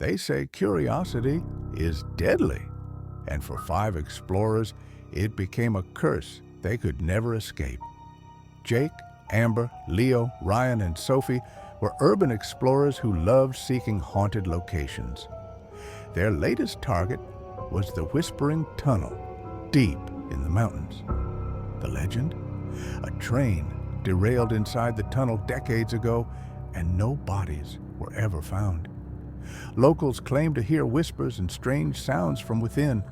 They say curiosity is deadly, and for 5 explorers, it became a curse they could never escape. Jake, Amber, Leo, Ryan, and Sophie were urban explorers who loved seeking haunted locations. Their latest target was the Whispering Tunnel, deep in the mountains. The legend? A train derailed inside the tunnel decades ago, and no bodies were ever found. Locals claim to hear whispers and strange sounds from within,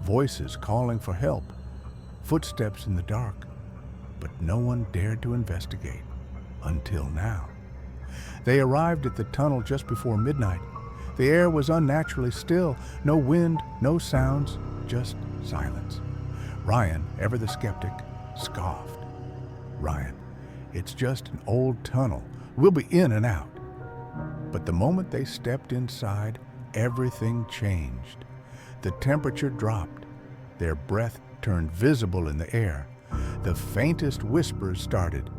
voices calling for help, footsteps in the dark, but no one dared to investigate until now. They arrived at the tunnel just before midnight. The air was unnaturally still, no wind, no sounds, just silence. Ryan, ever the skeptic, scoffed. "Ryan, it's just an old tunnel. We'll be in and out." But the moment they stepped inside, everything changed. The temperature dropped. Their breath turned visible in the air. The faintest whispers started.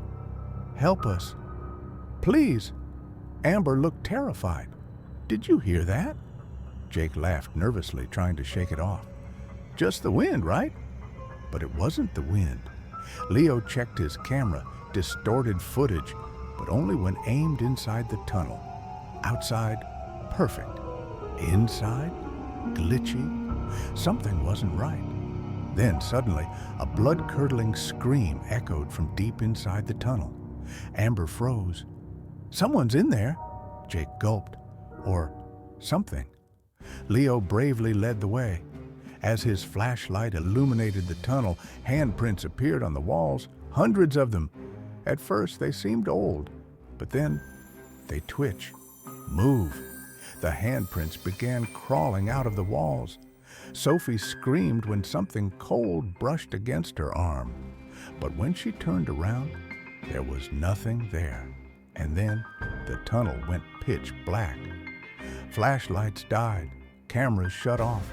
"Help us. Please." Amber looked terrified. "Did you hear that?" Jake laughed nervously, trying to shake it off. "Just the wind, right?" But it wasn't the wind. Leo checked his camera, distorted footage, but only when aimed inside the tunnel. Outside, perfect. Inside, glitchy. Something wasn't right. Then suddenly, a blood-curdling scream echoed from deep inside the tunnel. Amber froze. "Someone's in there," Jake gulped. Or something. Leo bravely led the way. As his flashlight illuminated the tunnel, handprints appeared on the walls, hundreds of them. At first, they seemed old, but then they twitch, move. The handprints began crawling out of the walls. Sophie screamed when something cold brushed against her arm. But when she turned around, there was nothing there. And then the tunnel went pitch black. Flashlights died, cameras shut off.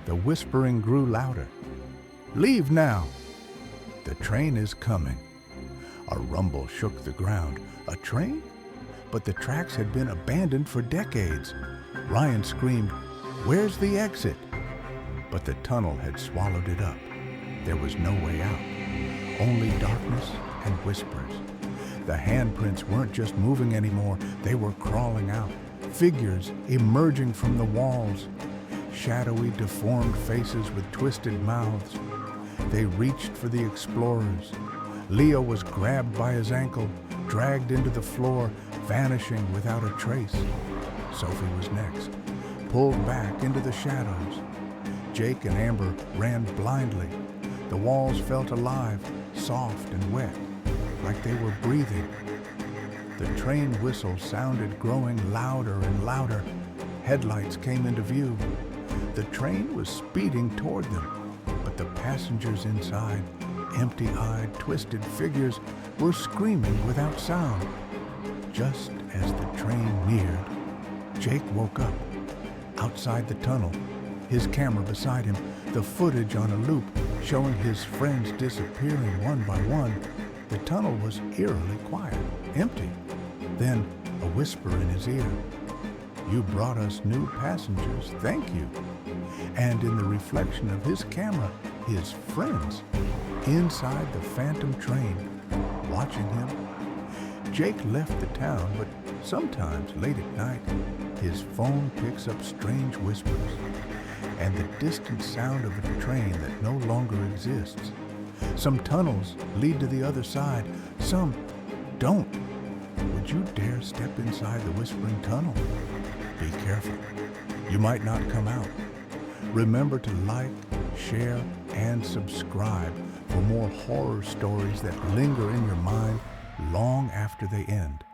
The whispering grew louder. "Leave now! The train is coming." A rumble shook the ground. A train? But the tracks had been abandoned for decades. Ryan screamed, "Where's the exit?" But the tunnel had swallowed it up. There was no way out. Only darkness and whispers. The handprints weren't just moving anymore, they were crawling out. Figures emerging from the walls. Shadowy, deformed faces with twisted mouths. They reached for the explorers. Leo was grabbed by his ankle, dragged into the floor, vanishing without a trace. Sophie was next, pulled back into the shadows. Jake and Amber ran blindly. The walls felt alive, soft and wet, like they were breathing. The train whistle sounded, growing louder and louder. Headlights came into view. The train was speeding toward them, but the passengers inside, empty-eyed, twisted figures, were screaming without sound. Just as the train neared, Jake woke up. Outside the tunnel, his camera beside him, the footage on a loop showing his friends disappearing one by one. The tunnel was eerily quiet, empty. Then a whisper in his ear. "You brought us new passengers, thank you." And in the reflection of his camera, his friends, inside the phantom train, watching him. Jake left the town, but sometimes late at night, his phone picks up strange whispers and the distant sound of a train that no longer exists. Some tunnels lead to the other side, some don't. Would you dare step inside the Whispering Tunnel? Be careful. You might not come out. Remember to like, share, and subscribe for more horror stories that linger in your mind long after they end.